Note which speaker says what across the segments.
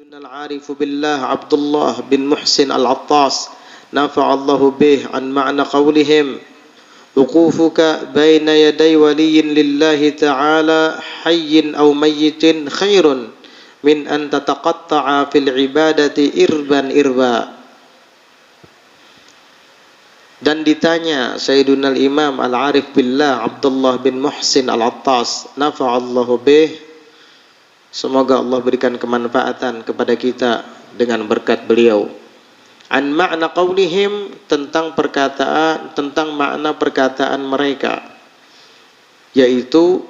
Speaker 1: العارف بالله عبد الله بن محسن العطاس نفع الله به عن معنى قولهم وقوفك بين يدي ولي لله تعالى حي أو ميت خير من أن تتقطع في العبادة إربا إربا. Dan ditanya Sayyiduna al-Imam al-Arif billah Abdullah bin Muhsin al-Attas nafa'allahu bih, semoga Allah berikan kemanfaatan kepada kita dengan berkat beliau. An makna qaulihim, tentang makna perkataan mereka, yaitu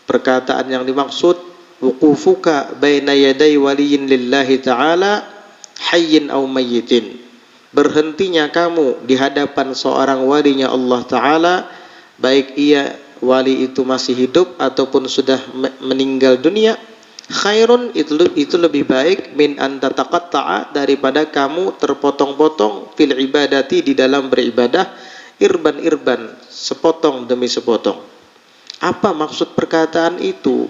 Speaker 1: perkataan yang dimaksud wuqufuka baina yaday waliyin lillahi ta'ala hayyin aw mayyitin, berhentinya kamu di hadapan seorang walinya Allah Ta'ala, baik ia wali itu masih hidup ataupun sudah meninggal dunia, khairun, itu lebih baik, min an tataqatta'a, daripada kamu terpotong-potong, fil ibadati, di dalam beribadah, irban irban, sepotong demi sepotong. Apa maksud perkataan itu?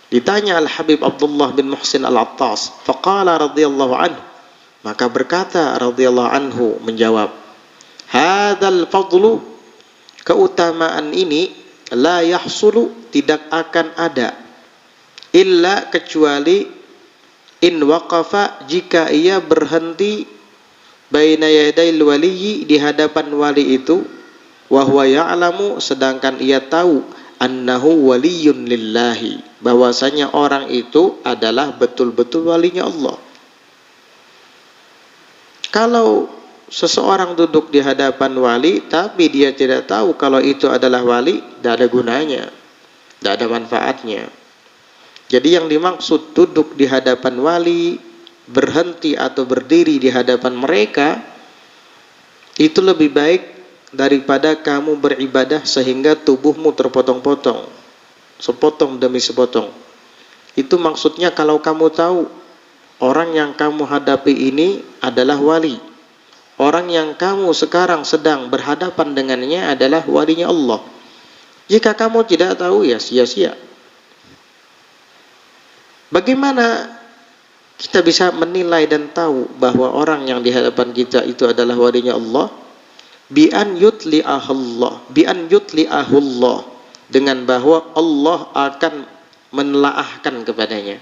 Speaker 1: Ditanya Al-Habib Abdullah bin Muhsin Al-Attas, faqala radhiyallahu anhu, maka berkata radhiyallahu anhu menjawab, hadzal fadlu, keutamaan ini, la yahsulu, tidak akan ada, illa, kecuali, in waqafa, jika ia berhenti, baina yadayil waliyyi, di hadapan wali itu, wa huwa ya'lamu, sedangkan ia tahu, annahu waliyun lillahi, bahwasanya orang itu adalah betul-betul walinya Allah. Kalau seseorang duduk di hadapan wali tapi dia tidak tahu kalau itu adalah wali, tidak ada gunanya, tidak ada manfaatnya. Jadi yang dimaksud duduk di hadapan wali, berhenti atau berdiri di hadapan mereka, itu lebih baik daripada kamu beribadah sehingga tubuhmu terpotong-potong, sepotong demi sepotong. Itu maksudnya kalau kamu tahu orang yang kamu hadapi ini adalah wali, orang yang kamu sekarang sedang berhadapan dengannya adalah walinya Allah. Jika kamu tidak tahu, ya sia-sia. Bagaimana kita bisa menilai dan tahu bahwa orang yang di hadapan kita itu adalah walinya Allah? Bi an yutli'ahullah, dengan bahwa Allah akan menelaahkan kepadanya.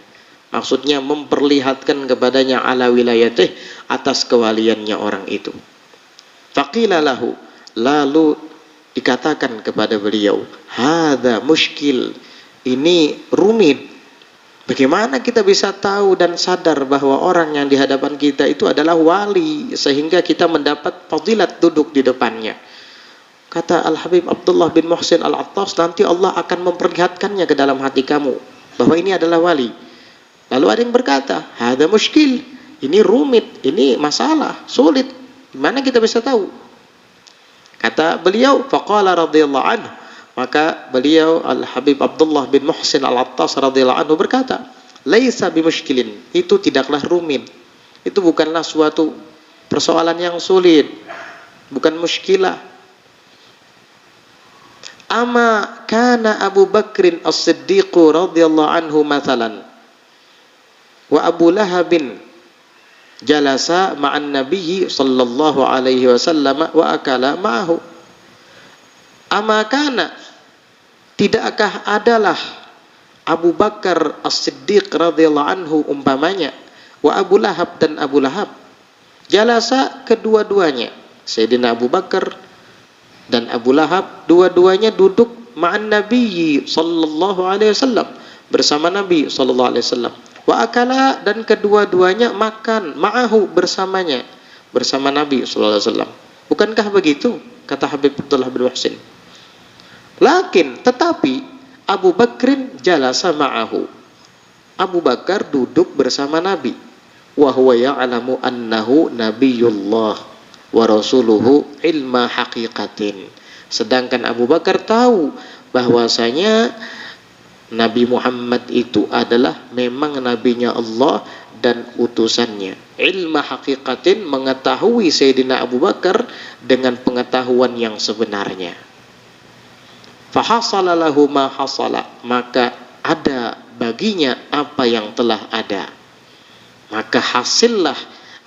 Speaker 1: Maksudnya memperlihatkan kepadanya ala wilayatih, atas kewaliannya orang itu. Faqila lahu, lalu dikatakan kepada beliau, hadza muskil, ini rumit. Bagaimana kita bisa tahu dan sadar bahwa orang yang di hadapan kita itu adalah wali, sehingga kita mendapat fadilat duduk di depannya? Kata Al-Habib Abdullah bin Muhsin Al-Attas, nanti Allah akan memperlihatkannya ke dalam hati kamu bahwa ini adalah wali. Lalu ada yang berkata, hadza muskil, ini rumit, ini masalah, sulit. Gimana kita bisa tahu? Kata beliau, faqala radhiyallahu anhu, maka beliau Al-Habib Abdullah bin Muhsin Al-Attas radhiyallahu anhu berkata, laisa bimuskilin, itu tidaklah rumit. Itu bukanlah suatu persoalan yang sulit, bukan muskilah. Ama kana Abu Bakrin As-Siddiq radhiyallahu anhu mathalan, wa Abu Lahabin jalasa ma'an nabiyyi sallallahu alaihi wasallam wa akala ma'ahu. Amakana, tidakkah adalah Abu Bakar As-Siddiq radhiyallahu anhu umpamanya, wa Abu Lahab, dan Abu Lahab, jalasa, kedua-duanya, Sayyidina Abu Bakar dan Abu Lahab, dua-duanya duduk ma'an nabiyyi sallallahu alaihi wasallam, bersama Nabi sallallahu alaihi wasallam. Wa akala, dan kedua-duanya makan, ma'ahu, bersamanya, bersama Nabi sallallahu alaihi wasallam. Bukankah begitu? Kata Habib Abdullah bin Muhsin. Lakin, tetapi Abu Bakrin jalasa ma'ahu, Abu Bakar duduk bersama Nabi, wa huwa ya'lamu annahu nabiyullah wa rasuluhu ilma haqiqatin, sedangkan Abu Bakar tahu bahwasanya Nabi Muhammad itu adalah memang nabinya Allah dan utusannya. Ilma haqiqatin, mengetahui Sayyidina Abu Bakar dengan pengetahuan yang sebenarnya. Fahasala lahu ma hasala, maka ada baginya apa yang telah ada. Maka hasillah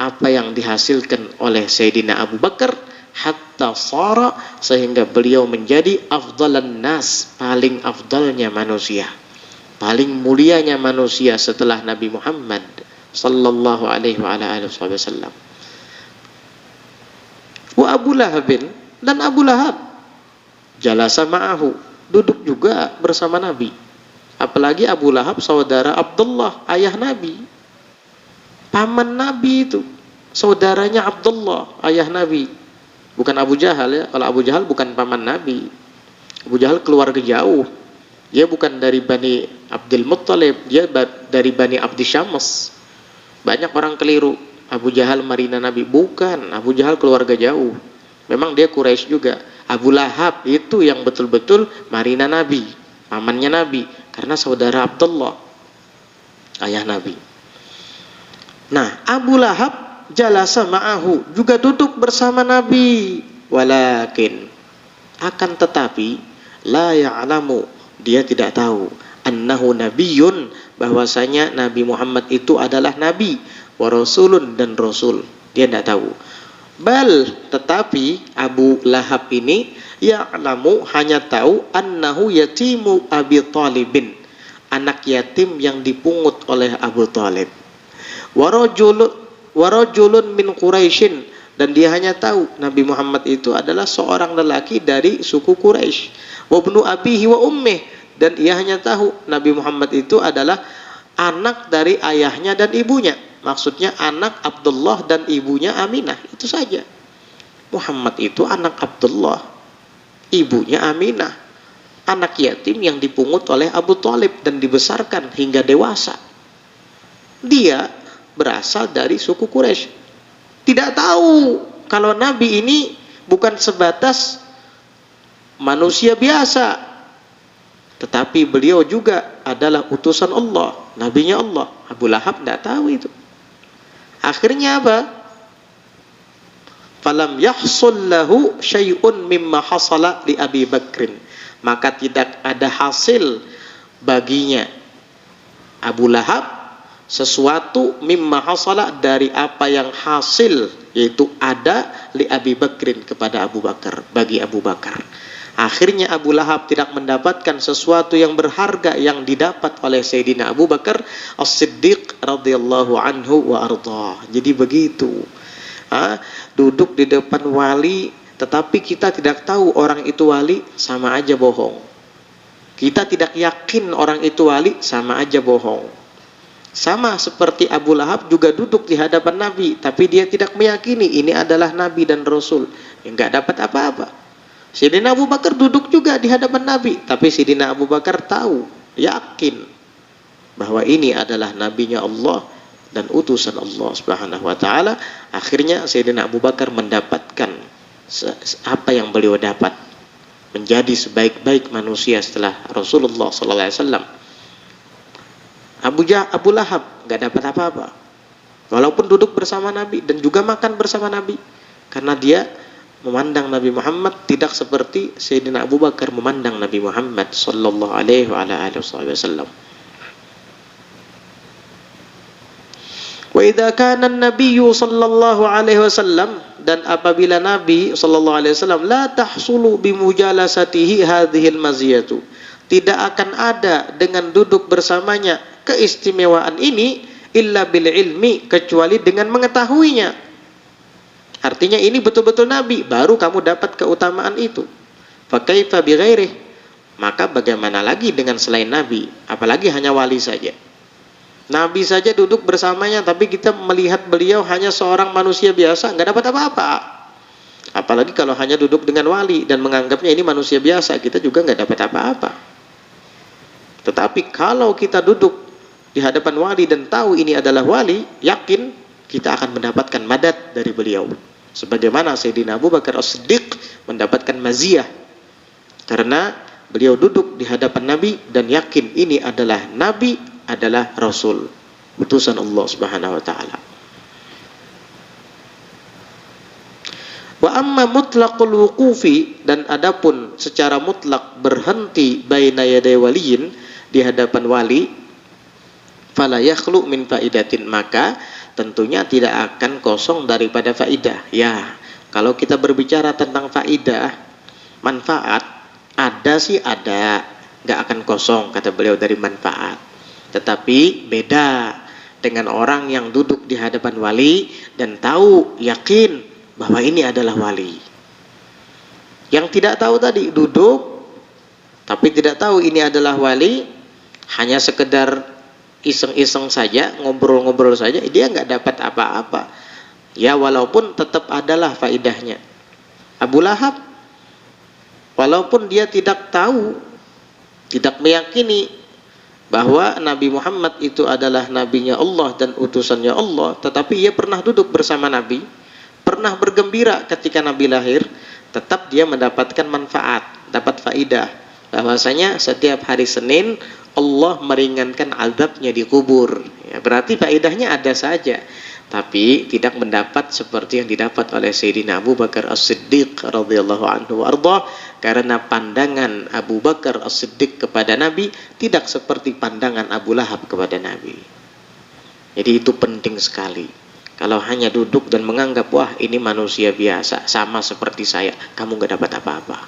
Speaker 1: apa yang dihasilkan oleh Sayyidina Abu Bakar, hatta sara, sehingga beliau menjadi afdalan nas, paling afdalnya manusia, paling mulianya manusia setelah Nabi Muhammad sallallahu alaihi wa ala alihi wasallam. Wa Abu Lahabin, dan Abu Lahab, jalasa ma'ahu, duduk juga bersama Nabi. Apalagi Abu Lahab saudara Abdullah, ayah Nabi, paman Nabi itu, saudaranya Abdullah, ayah Nabi. Bukan Abu Jahal ya. Kalau Abu Jahal bukan paman Nabi. Abu Jahal keluarga jauh. Dia bukan dari Bani Abdul Muttalib, dia dari Bani Abdi Syams. Banyak orang keliru, Abu Jahal marina Nabi. Bukan, Abu Jahal keluarga jauh. Memang dia Quraisy juga. Abu Lahab itu yang betul-betul marina Nabi, pamannya Nabi, karena saudara Abdullah, ayah Nabi. Nah, Abu Lahab jalasa ma'ahu, juga duduk bersama Nabi. Walakin, akan tetapi, la ya'lamu, dia tidak tahu, annahu nabiyyun, bahwasanya Nabi Muhammad itu adalah nabi, wa rasulun, dan rasul. Dia tidak tahu. Bal, tetapi Abu Lahab ini ya'lamu, hanya tahu, annahu yatimu Abi Thalibin, anak yatim yang dipungut oleh Abu Thalib. Warajulun min Quraisyin, dan dia hanya tahu Nabi Muhammad itu adalah seorang lelaki dari suku Quraisy. Wa ibnu abihi wa ummih, dan ia hanya tahu Nabi Muhammad itu adalah anak dari ayahnya dan ibunya. Maksudnya anak Abdullah dan ibunya Aminah, itu saja. Muhammad itu anak Abdullah, ibunya Aminah, anak yatim yang dipungut oleh Abu Thalib dan dibesarkan hingga dewasa. Dia berasal dari suku Quraisy. Tidak tahu kalau Nabi ini bukan sebatas manusia biasa, tetapi beliau juga adalah utusan Allah, nabinya Allah. Abu Lahab tidak tahu itu. Akhirnya apa? Falam yahsul lahu syai'un mimma hasala li Abi Bakrin, maka tidak ada hasil baginya Abu Lahab sesuatu mimma hasala, dari apa yang hasil, yaitu ada li Abi Bakrin, kepada Abu Bakar, bagi Abu Bakar. Akhirnya Abu Lahab tidak mendapatkan sesuatu yang berharga yang didapat oleh Sayyidina Abu Bakar As-Siddiq radhiyallahu anhu wa ardhah. Jadi begitu. Duduk di depan wali, tetapi kita tidak tahu orang itu wali, sama aja bohong. Kita tidak yakin orang itu wali, sama aja bohong. Sama seperti Abu Lahab juga duduk di hadapan Nabi, tapi dia tidak meyakini ini adalah Nabi dan Rasul. Enggak dapat apa-apa. Sayyidina Abu Bakar duduk juga di hadapan Nabi, tapi Sayyidina Abu Bakar tahu, yakin bahwa ini adalah nabinya Allah dan utusan Allah Subhanahu wa taala. Akhirnya Sayyidina Abu Bakar mendapatkan apa yang beliau dapat, menjadi sebaik-baik manusia setelah Rasulullah sallallahu alaihi wasallam. Abu Lahab nggak dapat apa-apa, walaupun duduk bersama Nabi dan juga makan bersama Nabi, karena dia memandang Nabi Muhammad tidak seperti Sayyidina Abu Bakar memandang Nabi Muhammad sallallahu alaihi wasallam. Wa idza kana an-nabiyyu sallallahu alaihi wasallam, dan apabila Nabi sallallahu alaihi wasallam, la tahsulu bimujalasatihi hadhil maziyatu, tidak akan ada dengan duduk bersamanya keistimewaan ini, illa bil ilmi, kecuali dengan mengetahuinya. Artinya ini betul-betul Nabi, baru kamu dapat keutamaan itu. Fa kaifa bi ghairihi, maka bagaimana lagi dengan selain Nabi, apalagi hanya wali saja. Nabi saja duduk bersamanya, tapi kita melihat beliau hanya seorang manusia biasa, nggak dapat apa-apa. Apalagi kalau hanya duduk dengan wali dan menganggapnya ini manusia biasa, kita juga nggak dapat apa-apa. Tetapi kalau kita duduk di hadapan wali dan tahu ini adalah wali, yakin kita akan mendapatkan madad dari beliau. Sebagaimana Sayyidina Abu Bakar As-Siddiq mendapatkan maziyah, karena beliau duduk di hadapan Nabi dan yakin ini adalah Nabi, adalah Rasul, utusan Allah Subhanahu wa taala. Wa amma mutlaqul wuqufi, dan adapun secara mutlak berhenti baina yaday waliyin, di hadapan wali, fala yakhlu min faidatin, maka tentunya tidak akan kosong daripada faidah. Ya, kalau kita berbicara tentang faidah, manfaat, ada sih ada, nggak akan kosong kata beliau dari manfaat. Tetapi beda dengan orang yang duduk di hadapan wali dan tahu, yakin bahwa ini adalah wali. Yang tidak tahu tadi, duduk tapi tidak tahu ini adalah wali, hanya sekedar iseng-iseng saja, ngobrol-ngobrol saja, dia nggak dapat apa-apa. Ya, walaupun tetap adalah faidahnya. Abu Lahab, walaupun dia tidak tahu, tidak meyakini bahwa Nabi Muhammad itu adalah nabinya Allah dan utusannya Allah, tetapi ia pernah duduk bersama Nabi, pernah bergembira ketika Nabi lahir, tetap dia mendapatkan manfaat, dapat faidah, bahwasanya setiap hari Senin Allah meringankan azabnya di kubur. Ya, berarti faedahnya ada saja, tapi tidak mendapat seperti yang didapat oleh Sayyidina Abu Bakar As-Siddiq radhiyallahu anhu warḍah, karena pandangan Abu Bakar As-Siddiq kepada Nabi tidak seperti pandangan Abu Lahab kepada Nabi. Jadi itu penting sekali. Kalau hanya duduk dan menganggap, wah ini manusia biasa, sama seperti saya, kamu gak dapat apa-apa.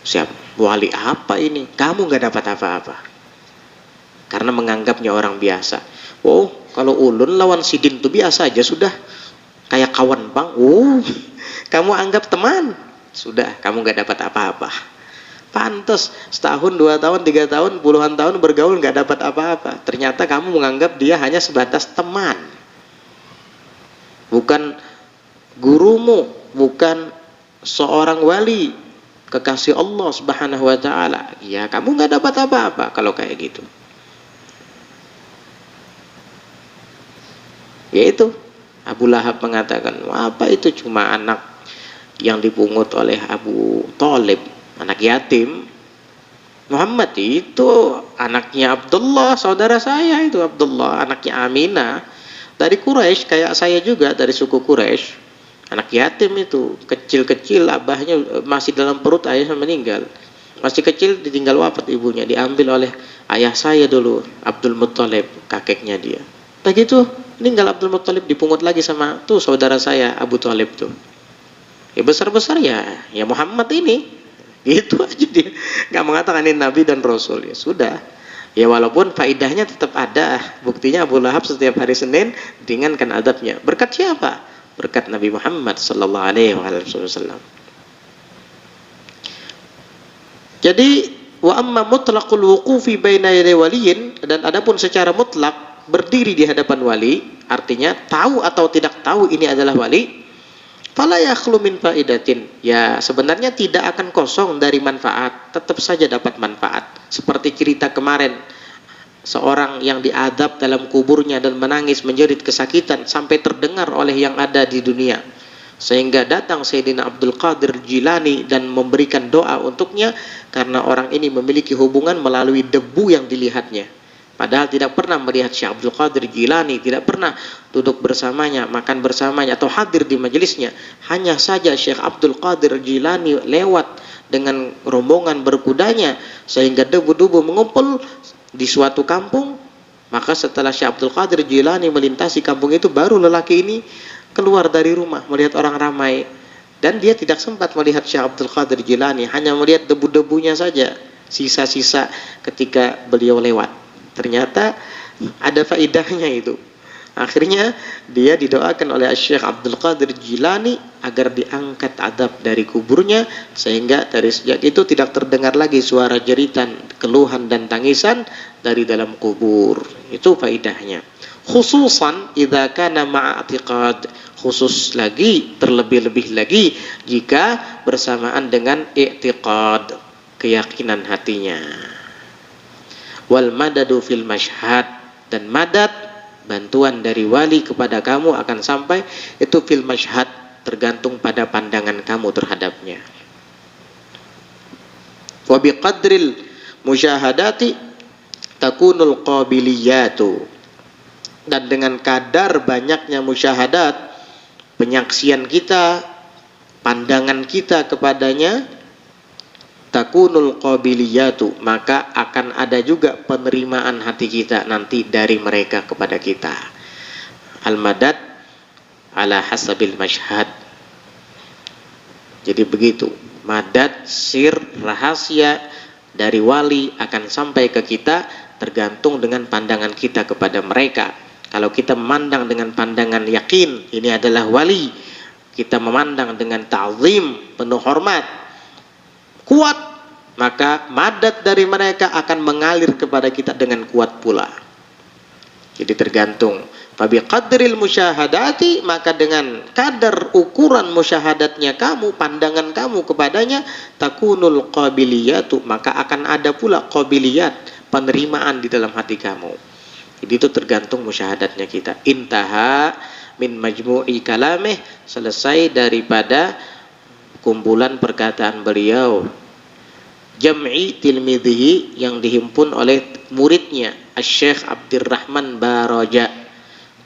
Speaker 1: Siap, wali apa ini? Kamu gak dapat apa-apa. Karena menganggapnya orang biasa. Oh, kalau ulun lawan sidin itu biasa aja sudah. Kayak kawan bang. Oh, kamu anggap teman. Sudah, kamu gak dapat apa-apa. Pantes, setahun, 2 tahun, 3 tahun, puluhan tahun bergaul gak dapat apa-apa. Ternyata kamu menganggap dia hanya sebatas teman. Bukan gurumu, bukan seorang wali, kekasih Allah Subhanahu wa ta'ala. Ya, kamu gak dapat apa-apa kalau kayak gitu. Yaitu Abu Lahab mengatakan, apa itu cuma anak yang dipungut oleh Abu Thalib, anak yatim. Muhammad itu anaknya Abdullah, saudara saya itu Abdullah, anaknya Aminah, dari Quraisy, kayak saya juga dari suku Quraisy. Anak yatim itu, kecil-kecil, abahnya masih dalam perut, ayahnya meninggal. Masih kecil ditinggal wafat ibunya, diambil oleh ayah saya dulu, Abdul Muttalib, kakeknya dia. Begitu meninggal Abdul Muttalib, dipungut lagi sama tuh saudara saya Abu Thalib tuh. Ya besar-besar ya Muhammad ini. Gitu aja dia. Enggak mengatakan ini nabi dan rasul, ya sudah. Ya walaupun faidahnya tetap ada. Buktinya Abu Lahab setiap hari Senin ringankan adabnya. Berkat siapa? Berkat Nabi Muhammad sallallahu alaihi wasallam. Jadi wa amma mutlaqul wuqufi baina yaday waliyin, dan adapun secara mutlak berdiri di hadapan wali, artinya tahu atau tidak tahu ini adalah wali, fala yakhlu min faidatin, ya sebenarnya tidak akan kosong dari manfaat, tetap saja dapat manfaat. Seperti cerita kemarin, seorang yang diadab dalam kuburnya dan menangis menjerit kesakitan sampai terdengar oleh yang ada di dunia, sehingga datang Sayyidina Abdul Qadir Jilani dan memberikan doa untuknya, karena orang ini memiliki hubungan melalui debu yang dilihatnya. Padahal tidak pernah melihat Syekh Abdul Qadir Jilani, tidak pernah duduk bersamanya, makan bersamanya, atau hadir di majelisnya. Hanya saja Syekh Abdul Qadir Jilani lewat dengan rombongan berkudanya, sehingga debu-debu mengumpul di suatu kampung. Maka setelah Syekh Abdul Qadir Jilani melintasi kampung itu, baru lelaki ini keluar dari rumah melihat orang ramai. Dan dia tidak sempat melihat Syekh Abdul Qadir Jilani, hanya melihat debu-debunya saja, sisa-sisa ketika beliau lewat. Ternyata ada faidahnya itu. Akhirnya dia didoakan oleh Syekh Abdul Qadir Jilani agar diangkat adab dari kuburnya, sehingga dari sejak itu tidak terdengar lagi suara jeritan, keluhan dan tangisan dari dalam kubur. Itu faidahnya. Khususan idza kana ma'a i'tiqad, khusus lagi, terlebih-lebih lagi jika bersamaan dengan i'tiqad, keyakinan hatinya. Wal madadu fil mashhad, dan madad, bantuan dari wali kepada kamu akan sampai itu fil mashhad, tergantung pada pandangan kamu terhadapnya. Wa biqadril musyahadati takunul qabiliyatu, dan dengan kadar banyaknya musyahadat, penyaksian kita, pandangan kita kepadanya, takunul qabiliyatu, maka akan ada juga penerimaan hati kita nanti dari mereka kepada kita. Al-madad ala hasabil mashhad. Jadi begitu, madad, sir, rahasia dari wali akan sampai ke kita tergantung dengan pandangan kita kepada mereka. Kalau kita memandang dengan pandangan yakin, ini adalah wali, kita memandang dengan ta'zim, penuh hormat, kuat, maka madad dari mereka akan mengalir kepada kita dengan kuat pula. Jadi tergantung. Fabi qadril musyahadati, maka dengan kadar ukuran musyahadatnya kamu, pandangan kamu kepadanya, takunul qabiliyatu, maka akan ada pula qabiliyat, penerimaan di dalam hati kamu. Jadi itu tergantung musyahadatnya kita. Intaha min majmu'i kalamih, selesai daripada kumpulan perkataan beliau. Jam'i tilmidhihi, yang dihimpun oleh muridnya, Syekh Abdurrahman Baraja.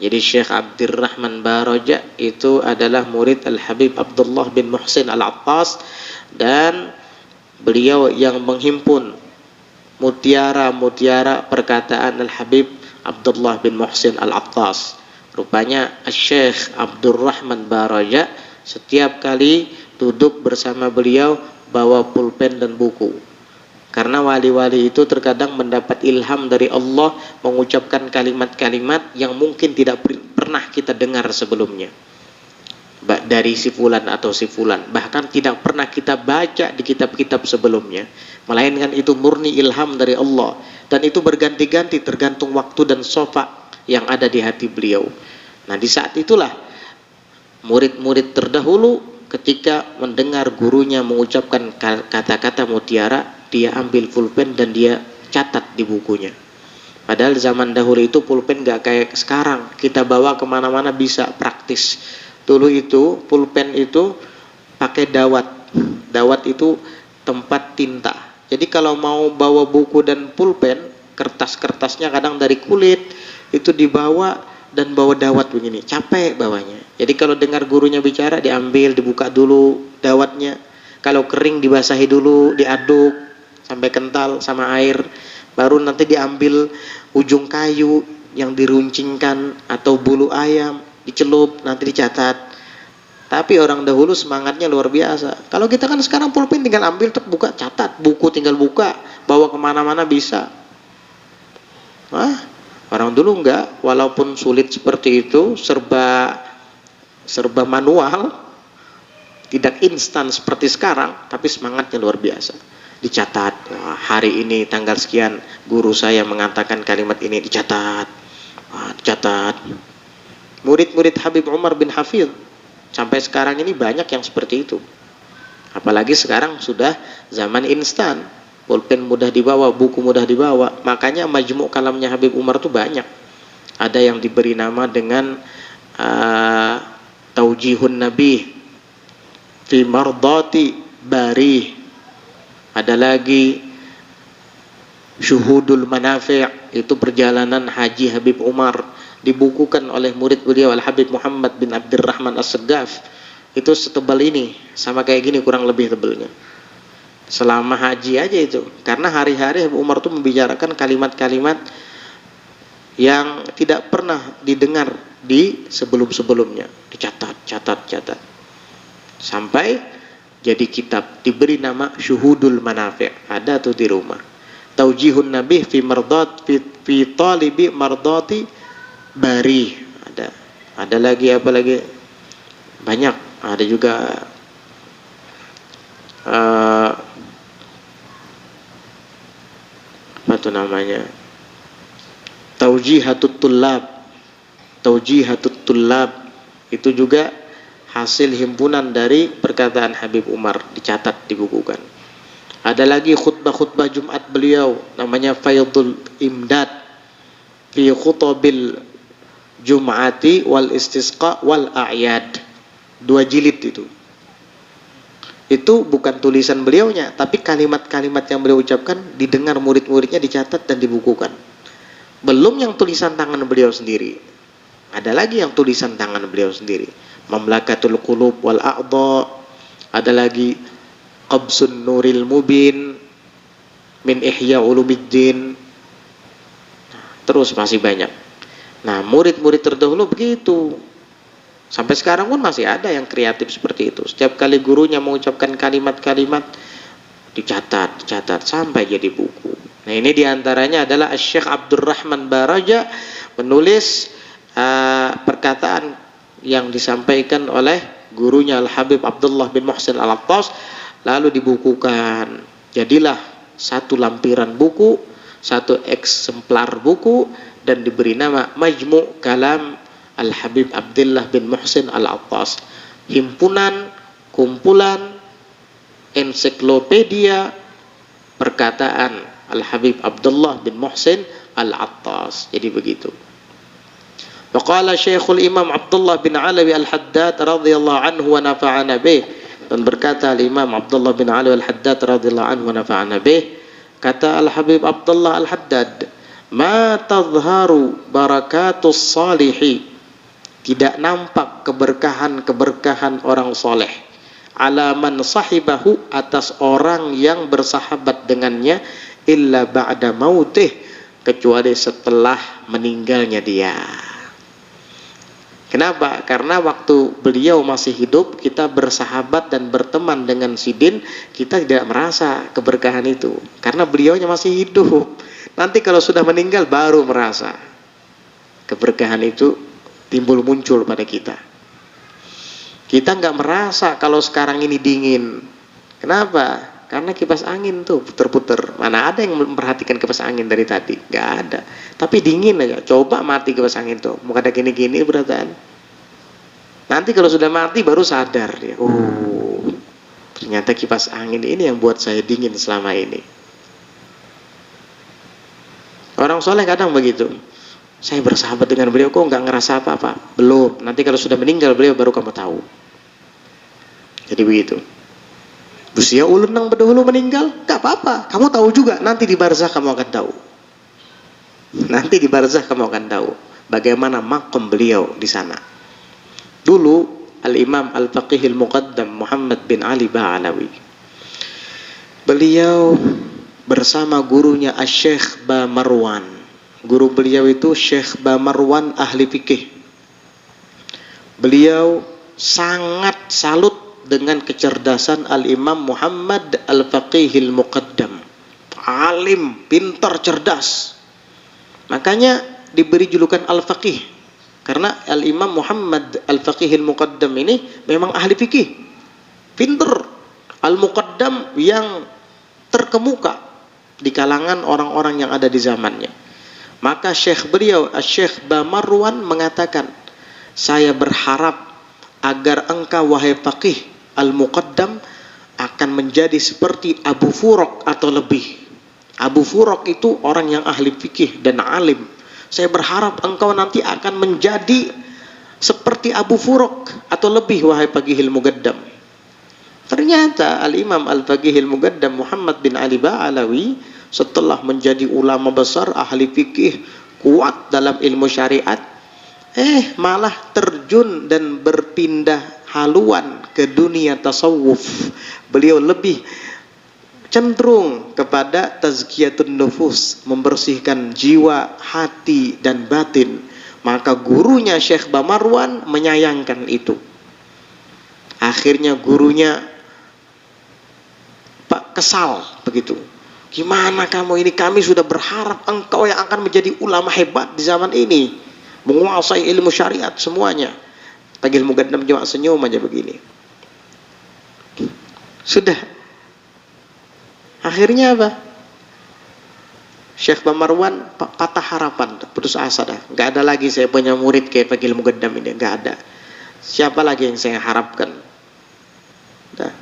Speaker 1: Jadi Syekh Abdurrahman Baraja itu adalah murid Al-Habib Abdullah bin Muhsin Al-Attas, dan beliau yang menghimpun mutiara-mutiara perkataan Al-Habib Abdullah bin Muhsin Al-Attas. Rupanya Syekh Abdurrahman Baraja setiap kali duduk bersama beliau bawa pulpen dan buku. Karena wali-wali itu terkadang mendapat ilham dari Allah mengucapkan kalimat-kalimat yang mungkin tidak pernah kita dengar sebelumnya dari si fulan atau si fulan, bahkan tidak pernah kita baca di kitab-kitab sebelumnya, melainkan itu murni ilham dari Allah, dan itu berganti-ganti tergantung waktu dan sofak yang ada di hati beliau. Nah, di saat itulah murid-murid terdahulu ketika mendengar gurunya mengucapkan kata-kata mutiara, dia ambil pulpen dan dia catat di bukunya. Padahal zaman dahulu itu pulpen gak kayak sekarang, kita bawa kemana-mana bisa praktis. Dulu itu pulpen itu pakai dawat. Dawat itu tempat tinta. Jadi kalau mau bawa buku dan pulpen, kertas-kertasnya kadang dari kulit, itu dibawa dan bawa dawat begini, capek bawanya. Jadi kalau dengar gurunya bicara, diambil, dibuka dulu dawatnya. Kalau kering dibasahi dulu, diaduk sampai kental sama air, baru nanti diambil ujung kayu yang diruncingkan atau bulu ayam, dicelup, nanti dicatat. Tapi orang dahulu semangatnya luar biasa. Kalau kita kan sekarang pulpen tinggal ambil, buka, catat, buku tinggal buka, bawa kemana-mana bisa. Orang dulu enggak, walaupun sulit seperti itu, serba manual, tidak instan seperti sekarang, tapi semangatnya luar biasa. Dicatat, hari ini tanggal sekian guru saya mengatakan kalimat ini, dicatat. Dicatat. Murid-murid Habib Umar bin Hafidh sampai sekarang ini banyak yang seperti itu. Apalagi sekarang sudah zaman instan, pulpen mudah dibawa, buku mudah dibawa. Makanya majmu' kalamnya Habib Umar itu banyak. Ada yang diberi nama dengan Taujihun Nabi fi Mardati Bari. Ada lagi Syuhudul Manafi', itu perjalanan haji Habib Umar, dibukukan oleh murid beliau Al-Habib Muhammad bin Abdurrahman As-Saggaf. Itu setebal ini, sama kayak gini kurang lebih tebalnya. Selama haji aja itu. Karena hari-hari Habib Umar itu membicarakan kalimat-kalimat yang tidak pernah didengar di sebelum-sebelumnya. Dicatat, catat. Sampai jadi kitab, diberi nama Syuhudul Manafi'. Ada tuh di rumah. Taujihun Nabi fi talibi mardati bari. Ada lagi, apa lagi? Banyak. Ada juga apa tuh namanya? Taujihatut Tullab. Itu juga hasil himpunan dari perkataan Habib Umar, dicatat, dibukukan. Ada lagi khutbah-khutbah Jumat beliau, namanya Faidul Imdad fi khutabil Jum'ati wal Istisqa wal A'yad. 2 jilid itu. Itu bukan tulisan beliaunya, tapi kalimat-kalimat yang beliau ucapkan didengar murid-muridnya, dicatat dan dibukukan. Belum yang tulisan tangan beliau sendiri. Ada lagi yang tulisan tangan beliau sendiri. Mamlakatul Qulub wal A'dha. Ada lagi Qabsun Nuril Mubin min Ihya Ulumiddin. Terus masih banyak. Nah, murid-murid terdahulu begitu. Sampai sekarang pun masih ada yang kreatif seperti itu. Setiap kali gurunya mengucapkan kalimat-kalimat, dicatat sampai jadi buku. Nah, ini diantaranya adalah Syekh Abdurrahman Baraja menulis perkataan yang disampaikan oleh gurunya Al-Habib Abdullah bin Muhsin Al-Attas, lalu dibukukan. Jadilah satu lampiran buku, satu eksemplar buku, dan diberi nama Majmu' Kalam Al-Habib Abdullah bin Muhsin Al-Attas. Himpunan, kumpulan, ensiklopedia perkataan Al-Habib Abdullah bin Muhsin Al-Attas. Jadi begitu. Waqala Syekhul Imam Abdullah bin Alawi Al-Haddad radhiyallahu anhu wa nafa'ana bih. Dan berkata Al-Imam Abdullah bin Alawi Al-Haddad radhiyallahu anhu wa nafa'ana bih. Kata Al-Habib Abdullah Al-Haddad, ma tadhharu barakatus salihi, tidak nampak keberkahan-keberkahan orang soleh, ala man sahibahu, atas orang yang bersahabat dengannya, illa ba'da mautih, kecuali setelah meninggalnya dia. Kenapa? Karena waktu beliau masih hidup, kita bersahabat dan berteman dengan Sidin, kita tidak merasa keberkahan itu. Karena beliaunya masih hidup. Nanti kalau sudah meninggal baru merasa keberkahan itu timbul muncul pada kita. Kita nggak merasa kalau sekarang ini dingin. Kenapa? Karena kipas angin tuh puter-puter. Mana ada yang memperhatikan kipas angin dari tadi? Nggak ada. Tapi dingin aja. Coba mati kipas angin tuh. Mau ada gini-gini berataan. Nanti kalau sudah mati baru sadar ya. Oh, ternyata kipas angin ini yang buat saya dingin selama ini. Orang soleh kadang begitu. Saya bersahabat dengan beliau kok nggak ngerasa apa-apa. Belum. Nanti kalau sudah meninggal beliau baru kamu tahu. Jadi begitu. Busia ulun nang berdahulu meninggal, gak apa-apa. Kamu tahu juga, nanti di barzah kamu akan tahu. Nanti di barzah kamu akan tahu bagaimana makom beliau di sana. Dulu Al-Imam Al-Faqih Al-Muqaddam Muhammad bin Ali Ba'alawi, beliau bersama gurunya Asy-Syaikh Ba Marwan. Guru beliau itu Syekh Ba Marwan ahli fikih. Beliau sangat salut dengan kecerdasan Al-Imam Muhammad Al-Faqihil Muqaddam. Alim, pintar, cerdas. Makanya diberi julukan Al-Faqih. Karena Al-Imam Muhammad Al-Faqihil Muqaddam ini memang ahli fikih. Pintar. Al-Muqaddam yang terkemuka di kalangan orang-orang yang ada di zamannya. Maka syekh beliau, Syekh Ba Marwan mengatakan, saya berharap agar engkau wahai faqih Al-Muqaddam akan menjadi seperti Abu Furok atau lebih. Abu Furok itu orang yang ahli fikih dan alim. Saya berharap engkau nanti akan menjadi seperti Abu Furok atau lebih wahai Faqihil Muqaddam. Ternyata Al-Imam Al-Faqihil Muqaddam Muhammad bin Ali Ba'alawi setelah menjadi ulama besar, ahli fikih, kuat dalam ilmu syariat, malah terjun dan berpindah haluan ke dunia tasawuf. Beliau lebih cenderung kepada tazkiyatun nufus, membersihkan jiwa, hati, dan batin. Maka gurunya Syekh Ba Marwan menyayangkan itu. Akhirnya gurunya kesal begitu. Gimana kamu ini, kami sudah berharap engkau yang akan menjadi ulama hebat di zaman ini, menguasai ilmu syariat semuanya. Faqihil Muqaddam cuma senyum aja begini. Sudah. Akhirnya apa? Syekh Ba Marwan patah harapan, putus asa dah. Gak ada lagi saya punya murid kayak Faqihil Muqaddam ini, gak ada. Siapa lagi yang saya harapkan? Dah.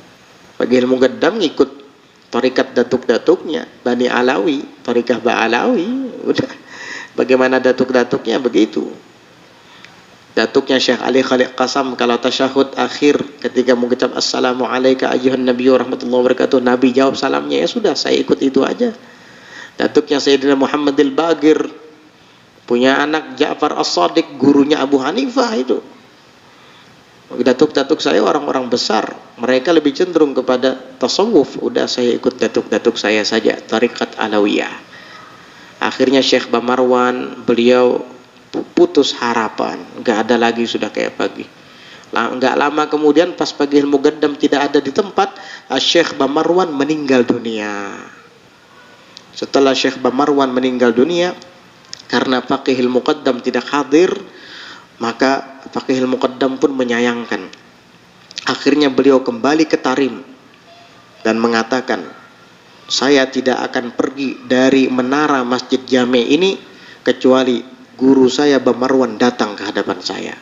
Speaker 1: Faqihil Muqaddam ngikut tarikat datuk-datuknya, Bani Alawi, tarikah Ba Alawi, udah. Bagaimana datuk-datuknya begitu. Datuknya Syekh Ali Khalid Qasam kalau tasyahud akhir ketika mengucap assalamu alayka ayyuhan nabiyyu warahmatullahi wabarakatuh, Nabi jawab salamnya, ya sudah saya ikut itu aja. Datuknya Sayyidina Muhammadil Bagir, punya anak Ja'far As-Shadiq, gurunya Abu Hanifah itu. Datuk-datuk saya orang-orang besar, mereka lebih cenderung kepada tasawuf. Udah saya ikut datuk-datuk saya saja, Tariqat Alawiyah. Akhirnya Syekh Bamarwan, beliau putus harapan, nggak ada lagi sudah kayak pagi. Nggak lama kemudian pas Faqihul Muqaddam tidak ada di tempat, Syekh Bamarwan meninggal dunia. Setelah Syekh Bamarwan meninggal dunia, karena Faqihul Muqaddam tidak hadir, maka Faqihul Muqaddam pun menyayangkan. Akhirnya beliau kembali ke Tarim dan mengatakan, saya tidak akan pergi dari menara Masjid Jami' ini kecuali guru saya Bamarwan datang ke hadapan saya.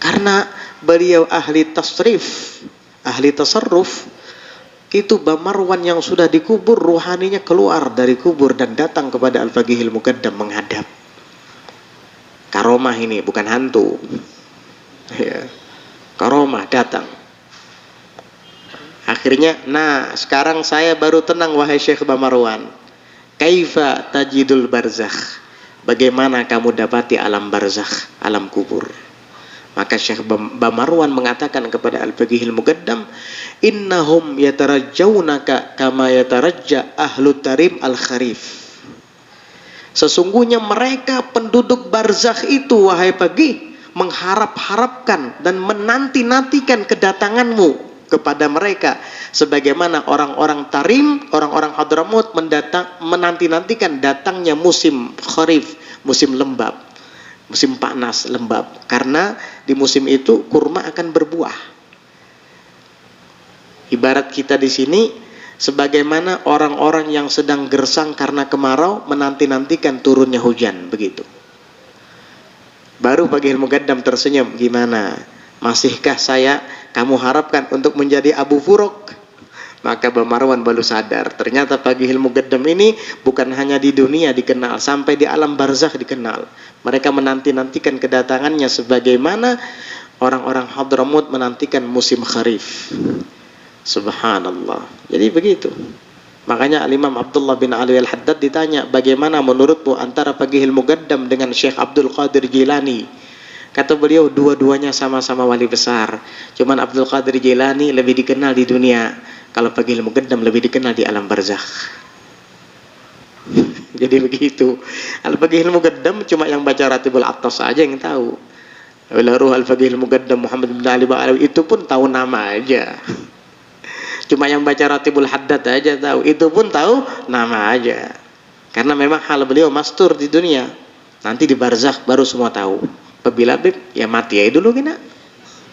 Speaker 1: Karena beliau ahli tasrif, ahli tasarruf, itu Bamarwan yang sudah dikubur, ruhaninya keluar dari kubur dan datang kepada Al-Faqihul Muqaddam menghadap. Karomah ini bukan hantu ya. Karomah datang. Akhirnya, nah sekarang saya baru tenang wahai Syekh Bamarwan. Kaifa tajidul barzakh? Bagaimana kamu dapati alam barzakh, alam kubur? Maka Syekh Bamarwan mengatakan kepada Al-Faqihul Muqaddam, innahum yatarajjaunaka kama yatarajja ahlu tarim al-kharif. Sesungguhnya mereka penduduk barzakh itu, wahai Faqih, mengharap-harapkan dan menanti-nantikan kedatanganmu kepada mereka, sebagaimana orang-orang Tarim, orang-orang Hadramut menanti-nantikan datangnya musim kharif, musim lembab, musim panas lembab, karena di musim itu kurma akan berbuah. Ibarat kita di sini sebagaimana orang-orang yang sedang gersang karena kemarau menanti-nantikan turunnya hujan, begitu. Baru Faqihul Muqaddam tersenyum, gimana? Masihkah kamu harapkan untuk menjadi Abu Furuk? Maka Bamarwan baru sadar, ternyata Faqihul Muqaddam ini bukan hanya di dunia dikenal, sampai di alam barzakh dikenal. Mereka menanti-nantikan kedatangannya sebagaimana orang-orang Hadramut menantikan musim kharif. Subhanallah. Jadi begitu. Makanya Al-Imam Abdullah bin Ali Al-Haddad ditanya, bagaimana menurutmu antara Faqihul Muqaddam dengan Syekh Abdul Qadir Jilani? Kata beliau, dua-duanya sama-sama wali besar. Cuman Abdul Qadir Jilani lebih dikenal di dunia, kalau Faqihul Muqaddam lebih dikenal di alam barzakh. Jadi begitu. Al-Faqihul Muqaddam cuma yang baca Ratibul Attas saja yang tahu. Ruh Al-Faqihul Muqaddam Muhammad bin Ali Ba'alawi itu pun tahu nama aja. Cuma yang baca Ratibul Haddad aja tahu, itu pun tahu nama aja. Karena memang hal beliau mastur di dunia. Nanti di barzakh baru semua tahu. Apabila ya mati ya dulu kena.